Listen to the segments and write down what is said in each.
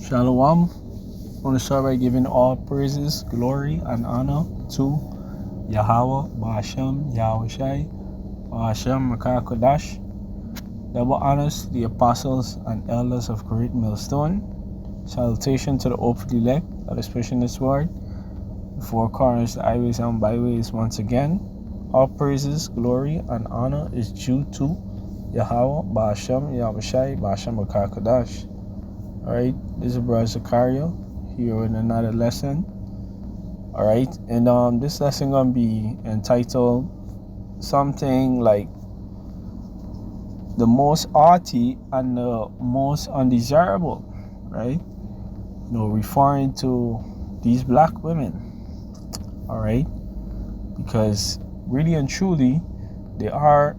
Shalom. I want to start by giving all praises, glory, and honor to Yahweh, Ba'ashem, Yahushai, Ba'ashem, Makar Kodash. Double honors to the apostles and elders of Great Millstone. Salutation to the hopefully elect that is pushing this word. The four corners, the highways and byways once again. All praises, glory, and honor is due to Yahweh, Ba'ashem, Yahushai, Ba'ashem, Makar Kodash. Alright, this is Brother Zakaria here with another lesson. Alright, and this lesson gonna be entitled something like the most haughty and the most undesirable, right? Referring to these black women. Alright, because really and truly they are,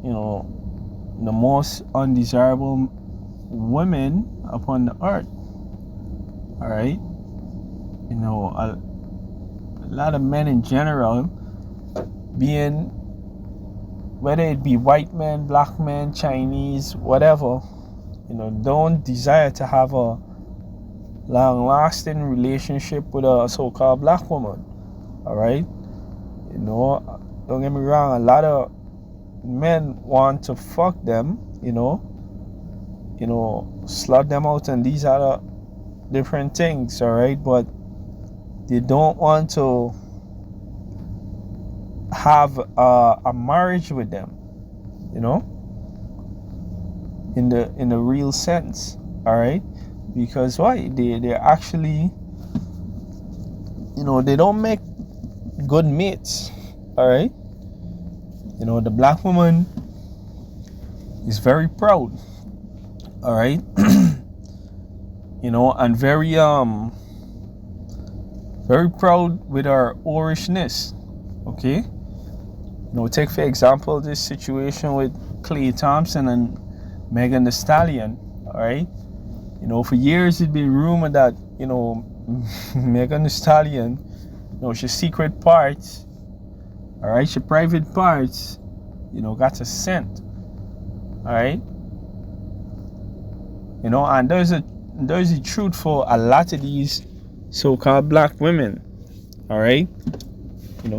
the most undesirable women upon the earth. All right, a lot of men in general, being whether it be white men, black men, Chinese, whatever, don't desire to have a long-lasting relationship with a so-called black woman. All right, don't get me wrong, a lot of men want to fuck them, slut them out and these other different things, all right, but they don't want to have a marriage with them, in the real sense, all right, because why? They're actually, they don't make good mates, all right. The black woman is very proud, all right, and very proud with her Orishness. Okay, take for example this situation with Clay Thompson and Megan Thee Stallion. All right, for years it'd been rumored that Megan Thee Stallion, she secret parts, all right, she private parts, got a scent, all right. And there's a truth for a lot of these so-called black women, all right,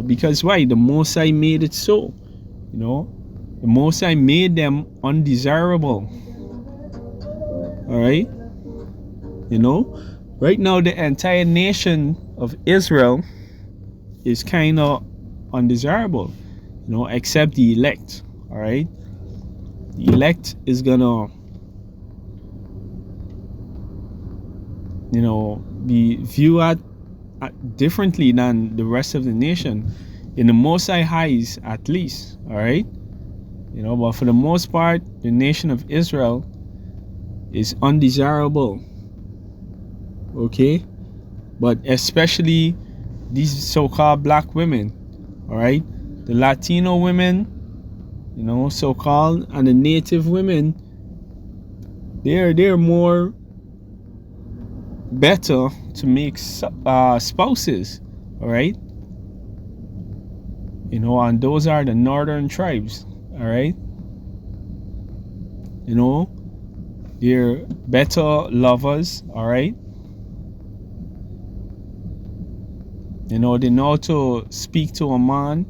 because why? The Most High made it so, the Most High made them undesirable, all right. Right now the entire nation of Israel is kind of undesirable, except the elect, all right. The elect is gonna be viewed at differently than the rest of the nation, in the Most High eyes at least, all right. But for the most part, the nation of Israel is undesirable, okay. But especially these so-called black women, all right, the Latino women, so-called, and the native women, they're more better to make spouses, all right, and those are the northern tribes, all right. They're better lovers, all right. They know to speak to a man,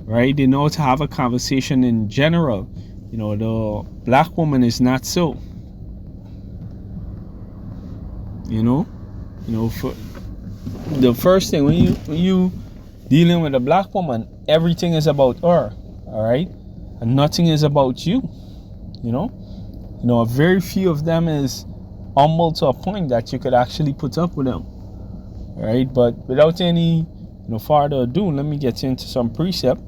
right? They know to have a conversation in general. The black woman is not so. For the first thing, when you dealing with a black woman, everything is about her, all right, and nothing is about you. Very few of them is humble to a point that you could actually put up with them, all right. But without any further ado, let me get into some precept.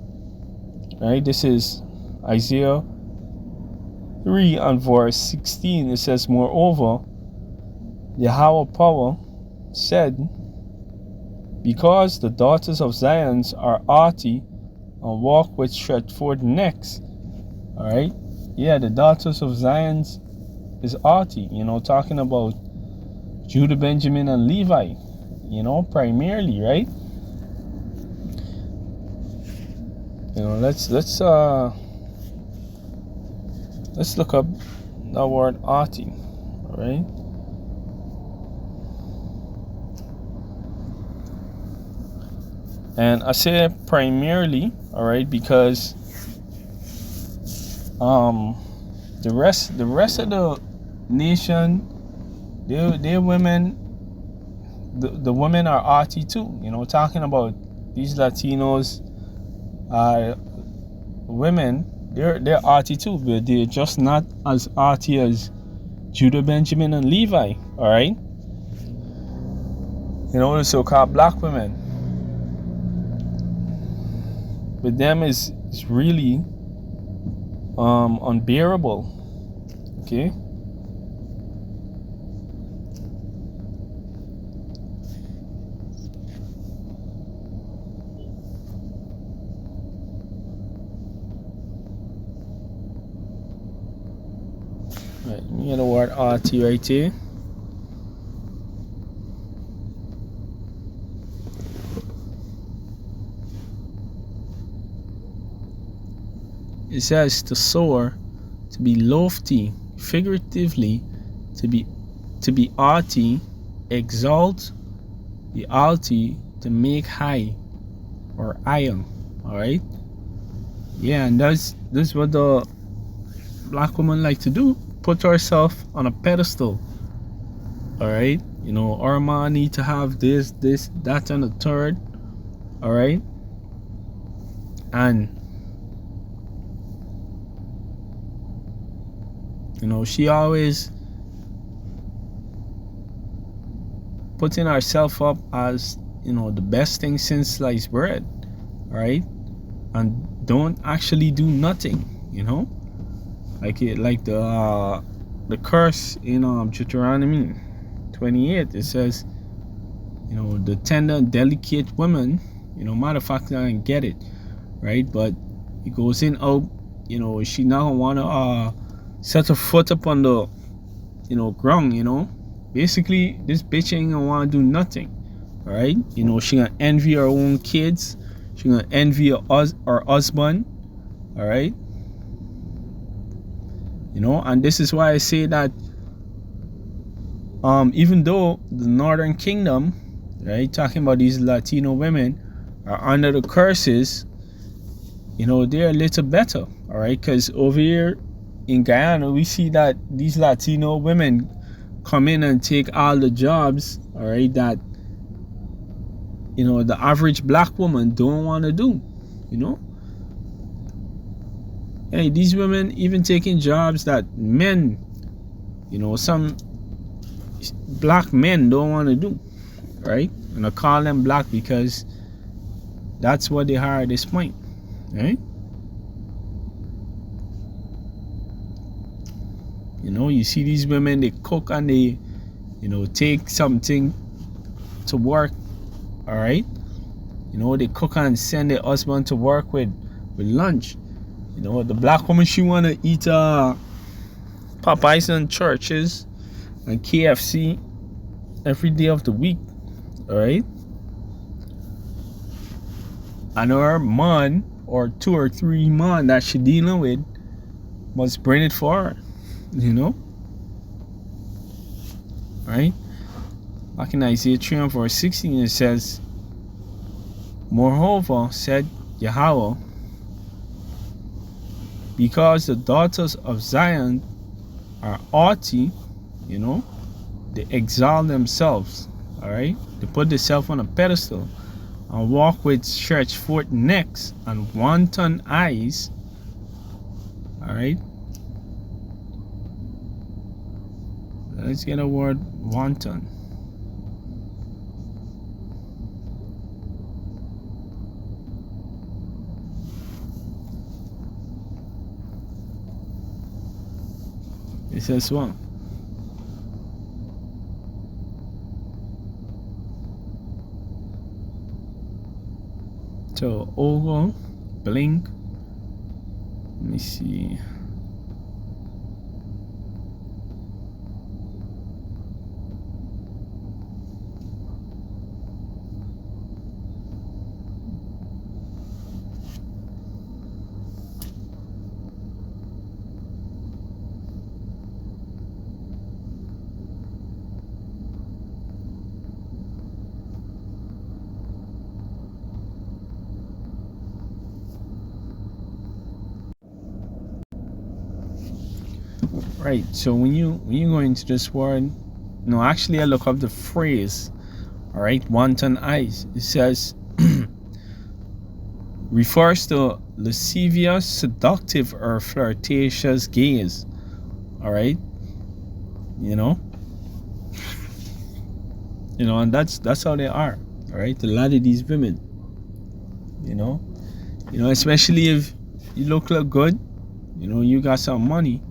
All right, this is Isaiah 3 and verse 16. It says, moreover, Yahweh power said, because the daughters of Zion are haughty and walk with stretched forth necks. All right, yeah, the daughters of Zion is haughty, talking about Judah, Benjamin, and Levi, primarily, right? Let's look up the word haughty, all right? And I say primarily, all right, because the rest of the nation, they women, the women are arty too. Talking about these Latinos, women, they're arty too, but they're just not as arty as Judah, Benjamin, and Levi. All right, the so-called black women. But them is really unbearable. Okay. Right, let me get the word RT right here. It says to soar, to be lofty, figuratively, to be arty, exalt, be alty, to make high or iron. All right. Yeah, and that's what the black woman like to do. Put herself on a pedestal. All right. Our man need to have this, that, and the third. All right. And she always putting herself up as the best thing since sliced bread, right? And don't actually do nothing, like the curse in Deuteronomy 28. It says, the tender and delicate woman, matter of fact, I didn't get it right, but it goes in out. She not gonna wanna set her foot up on the ground. Basically this bitch ain't gonna wanna do nothing. All right, she gonna envy her own kids, she gonna envy her husband. All right, and this is why I say that even though the Northern Kingdom, right, talking about these Latino women, are under the curses, they're a little better. All right, because over here in Guyana, we see that these Latino women come in and take all the jobs, all right, that the average black woman don't want to do. Hey, these women even taking jobs that men, some black men don't want to do, right? And I call them black because that's what they are at this point, right? You see these women, they cook and they take something to work. All right, they cook and send their husband to work with lunch. The black woman, she want to eat Popeyes and churches and KFC every day of the week. All right, and her man or 2 or 3 men that she dealing with must bring it for her. Right? Back in Isaiah 3 and verse 16, it says, moreover, said Yahweh, because the daughters of Zion are haughty, they exalt themselves. All right, they put themselves on a pedestal and walk with stretched forth necks and wanton eyes. All right, let's get a word wanton. It says what? So ogle, blink. Let me see. Right. So when you go into this word, no, actually I look up the phrase. All right, wanton eyes. It says refers to lascivious, seductive, or flirtatious gaze. All right, you know, and that's how they are. All right, a lot of these women, you know, especially if you look good, you got some money.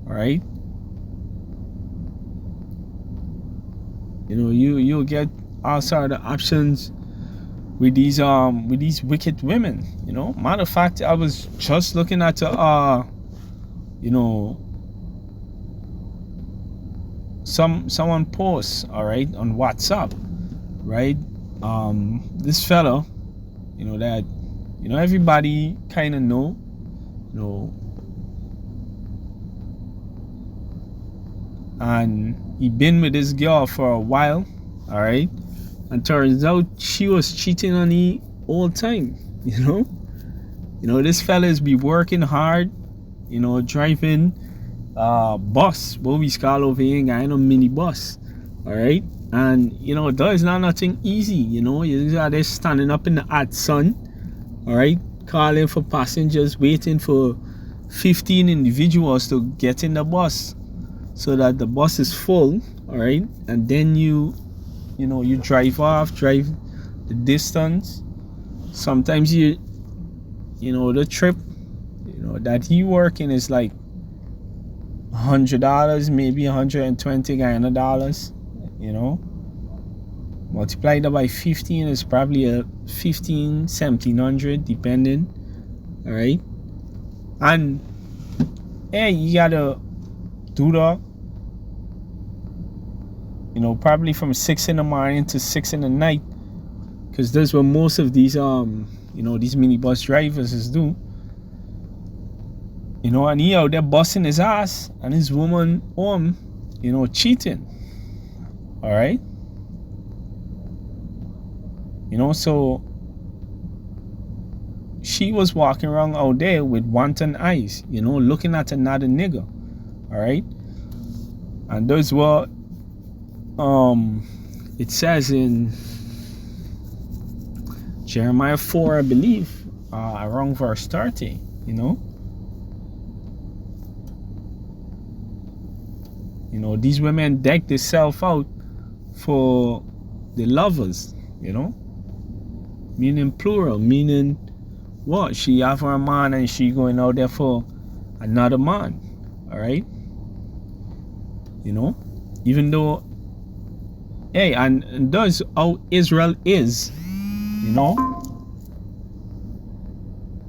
All right, you'll get all sort of options with these wicked women. Matter of fact, I was just looking at someone posts, all right, on WhatsApp, right? This fella, that everybody kind of know, and he been with this girl for a while, all right, and turns out she was cheating on he all time. This fellas be working hard, driving bus, what we call over here, guy, mini bus, all right, and that is not nothing easy. You are there standing up in the hot sun, all right, calling for passengers, waiting for 15 individuals to get in the bus so that the bus is full, all right, and then you drive the distance. Sometimes the trip that he working is like $100, maybe $120 multiplied by 15 is probably a 1700 depending, all right, and hey, you gotta do that, probably from 6 in the morning to 6 in the night, because that's what most of these these minibus drivers is do. And he out there busting his ass and his woman home, cheating. All right. So she was walking around out there with wanton eyes, looking at another nigga. All right. And those what it says in Jeremiah 4, I believe, around verse 30, these women deck themselves out for the lovers, meaning plural, meaning what? She have her man and she going out there for another man, all right? Even though, hey, and that's how Israel is,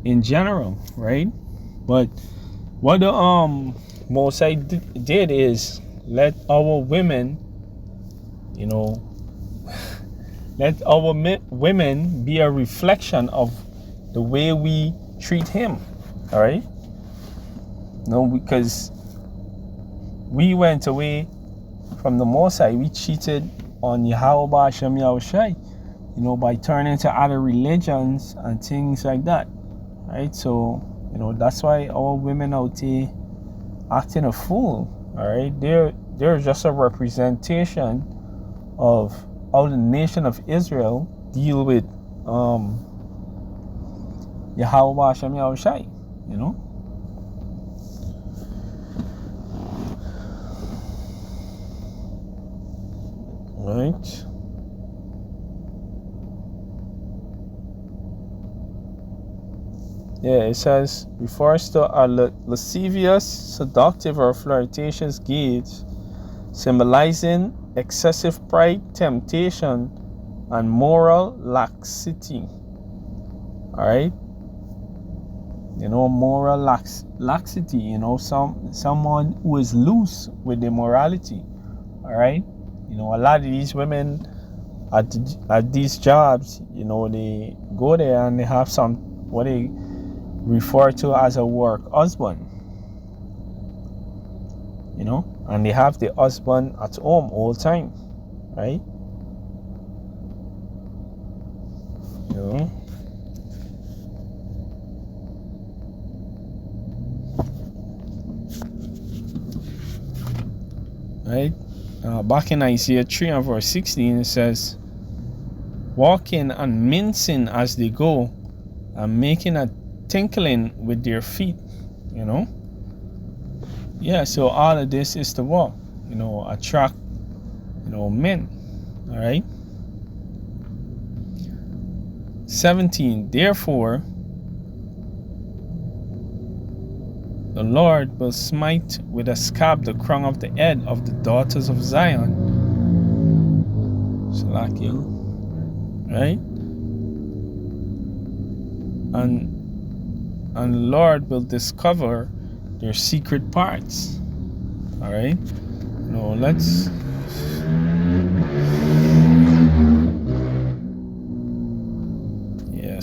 in general, right? But what the Mosai did is let our women, let our women be a reflection of the way we treat him, all right? Because we went away from the Mosai, we cheated on Yahweh Hashem Yahushai, by turning to other religions and things like that, right? So, that's why our women out here acting a fool, all right? They're just a representation of how the nation of Israel deal with Yahweh Hashem Yahushai, right? Yeah, it says refers to a lascivious, seductive, or flirtatious gaze, symbolizing excessive pride, temptation, and moral laxity. All right, moral laxity. Someone who is loose with their morality. All right, a lot of these women at these jobs, they go there and they have some what they refer to as a work husband, and they have the husband at home all the time, right? right? Back in Isaiah 3 and verse 16, it says, walking and mincing as they go, and making a tinkling with their feet, you know. Yeah, so all of this is to what? Attract, men. All right. 17, therefore, the Lord will smite with a scab the crown of the head of the daughters of Zion. Salakia. Right? And the Lord will discover their secret parts. Alright? Let's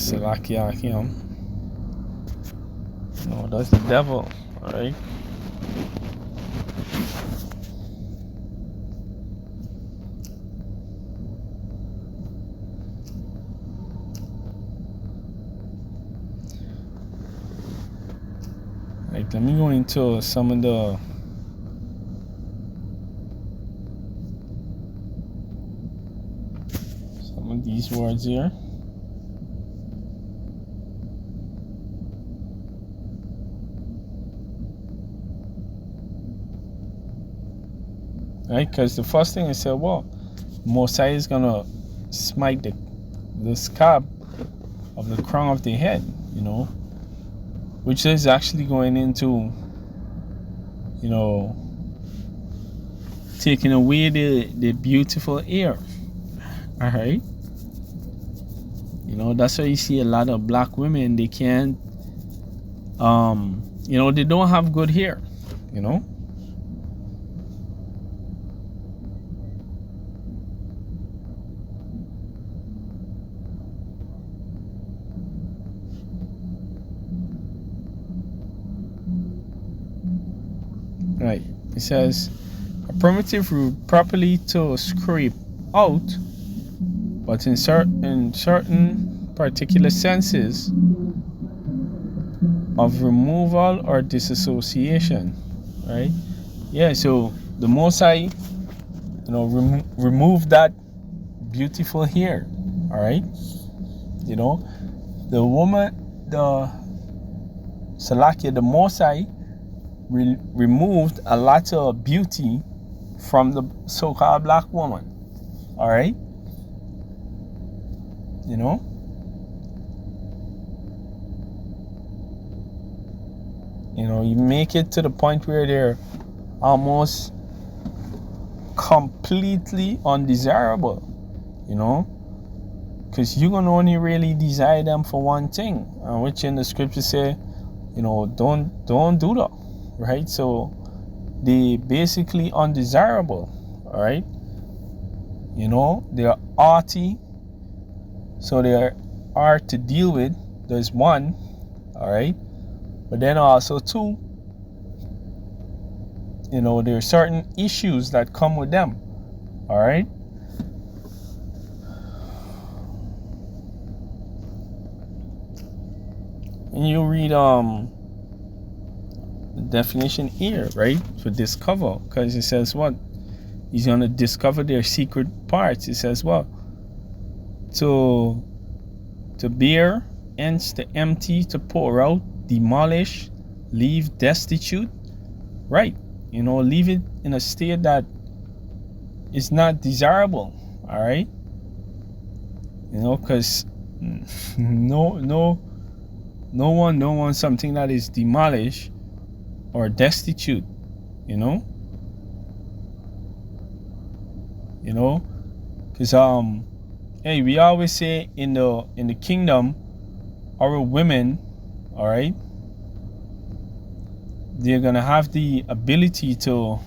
Salakia him. No, that's the devil. Alright? Right, let me go into some of these words here. Right, because the first thing I said, well, Mosiah is gonna smite the scab of the crown of the head, which is actually going into, taking away the beautiful hair. All right. That's why you see a lot of black women, they can't, they don't have good hair, Right. It says a primitive root properly to scrape out, but in certain particular senses of removal or disassociation. Right? Yeah, so the Mosai, remove that beautiful hair. All right? The woman, the Salakia, the Mosai removed a lot of beauty from the so-called black woman. All right? You make it to the point where they're almost completely undesirable, because you're going to only really desire them for one thing, which in the scripture say, don't do that. Right? So they basically undesirable. All right? They're haughty, so they are to deal with. There's one. All right? But then also two, there are certain issues that come with them. All right? And you read the definition here, right, for discover, because it says what? He's going to discover their secret parts. It says what? To bear, hence to empty, to pour out, demolish, leave destitute. Right. Leave it in a state that is not desirable. All right. Because no one wants something that is demolished or destitute. Because hey, we always say in the kingdom, our women, all right, they're gonna have the ability to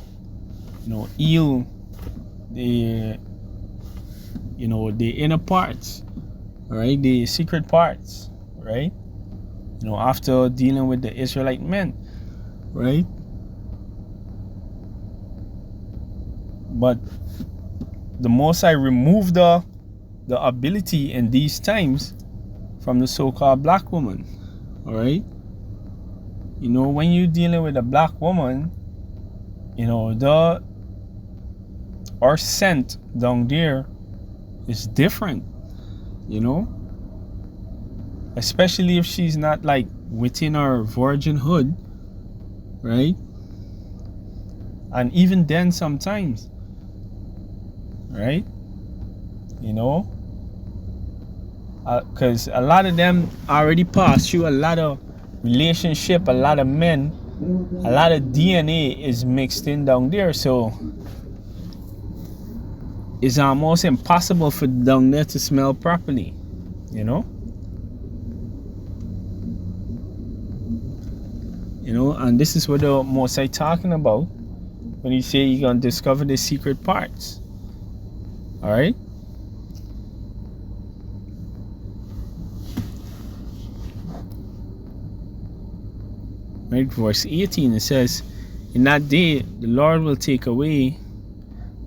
heal the inner parts, all right, the secret parts, right, after dealing with the Israelite men, right? But the Most High removed the ability in these times from the so-called black woman. All right? When you're dealing with a black woman, our scent down there is different, you know, especially if she's not like within her virginhood, right? And even then sometimes, right? You know, because a lot of them already passed through a lot of relationship, a lot of men, a lot of DNA is mixed in down there, so it's almost impossible for down there to smell properly, you know. And this is what the Most High talking about when he say you're gonna discover the secret parts. All right. Right, verse 18, it says, in that day the Lord will take away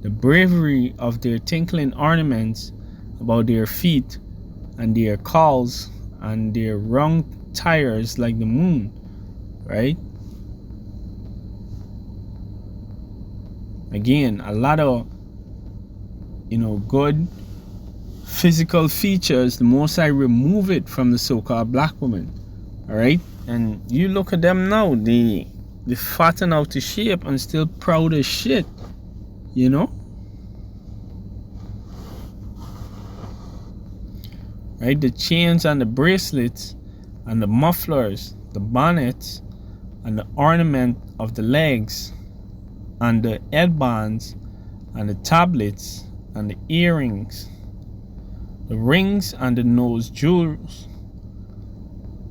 the bravery of their tinkling ornaments about their feet, and their cauls, and their rung tires like the moon. Right? Again, a lot of good physical features, the Most High remove it from the so-called black woman. All right? And you look at them now, they fatten out to shape and still proud as shit, you know? Right? The chains and the bracelets and the mufflers, the bonnets and the ornament of the legs and the headbands and the tablets and the earrings, the rings and the nose jewels,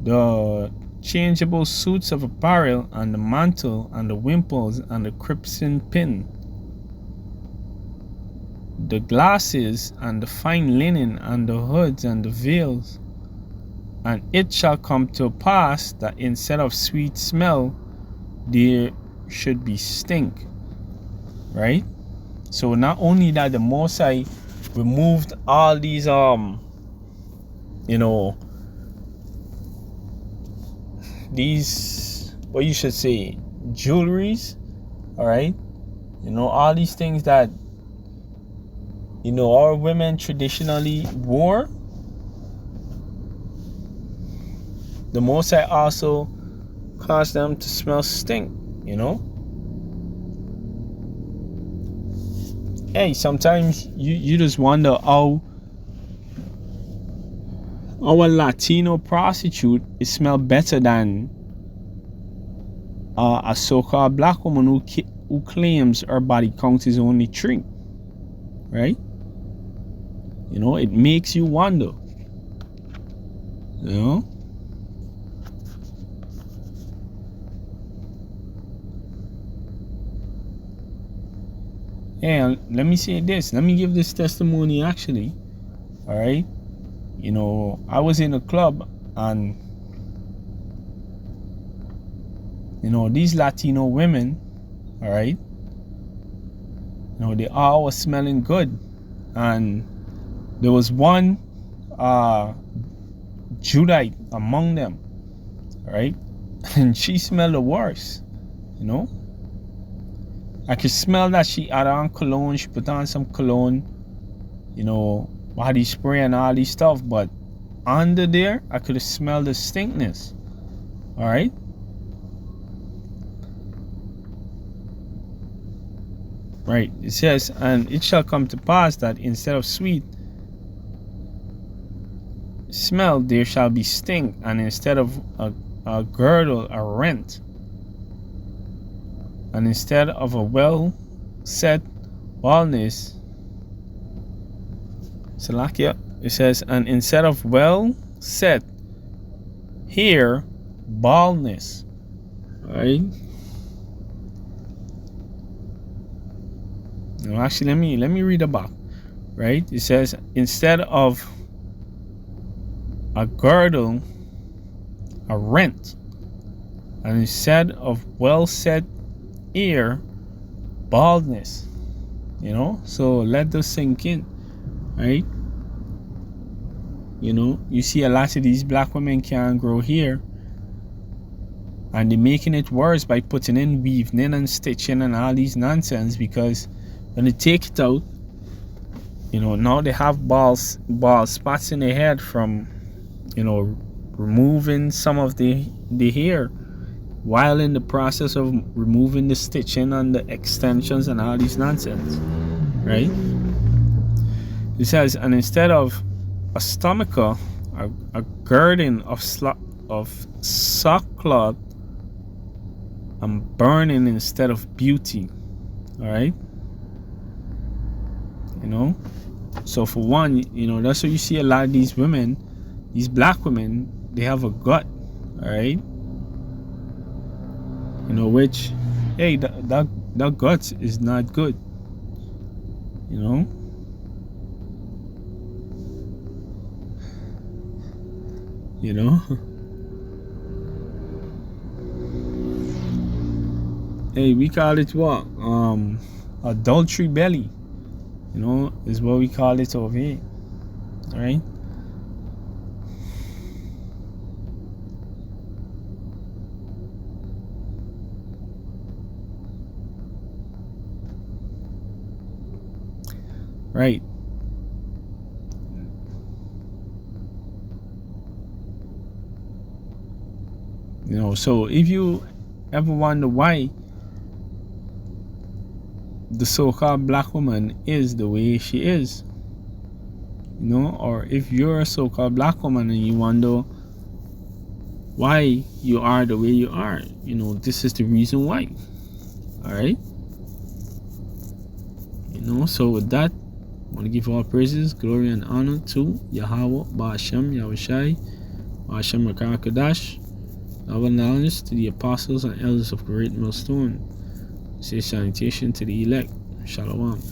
the changeable suits of apparel and the mantle and the wimples and the crimson pin, the glasses and the fine linen and the hoods and the veils. And it shall come to pass that instead of sweet smell, there should be stink. Right? So not only that, the Most High removed all these these, what you should say, jewelries, all right? All these things that our women traditionally wore. The Most High also caused them to smell stink, Hey, sometimes you just wonder how a Latino prostitute is smell better than a so-called black woman who claims her body count is only 3, right? It makes you wonder, And let me say this. Let me give this testimony actually. All right. I was in a club and, these Latino women, all right, they all were smelling good. And there was one Judite among them, all right, and she smelled the worst, I could smell that she had on cologne. She put on some cologne, body spray and all these stuff. But under there, I could have smelled the stinkness. All right. Right. It says, and it shall come to pass that instead of sweet smell, there shall be stink, and instead of a girdle, a rent. And instead of a well-set baldness, Salakia, it says, and instead of well-set hair, baldness. Right? No, actually, let me read about. Right? It says, instead of a girdle, a rent. And instead of well-set ear, baldness. So let this sink in, right? You see a lot of these black women can't grow hair, and they're making it worse by putting in weaving in and stitching and all these nonsense, because When they take it out, now they have bald spots in their head from, removing some of the hair, while in the process of removing the stitching and the extensions and all these nonsense, right? It says, and instead of a stomacher, a girding of sackcloth, and burning instead of beauty. All right. So for one, that's what you see a lot of these women, these black women, they have a gut. All right. Which, hey, that gut is not good. Hey, we call it what? Adultery belly. Is what we call it over here. All right. Right. So if you ever wonder why the so-called black woman is the way she is, or if you're a so-called black woman and you wonder why you are the way you are, this is the reason why. All right. So with that, I want to give all praises, glory, and honor to Yahweh, Ba'ashem, Yahushai, Ba'ashem Rakakadash. Love and knowledge to the apostles and elders of Great Millstone. Say salutation to the elect. Shalom.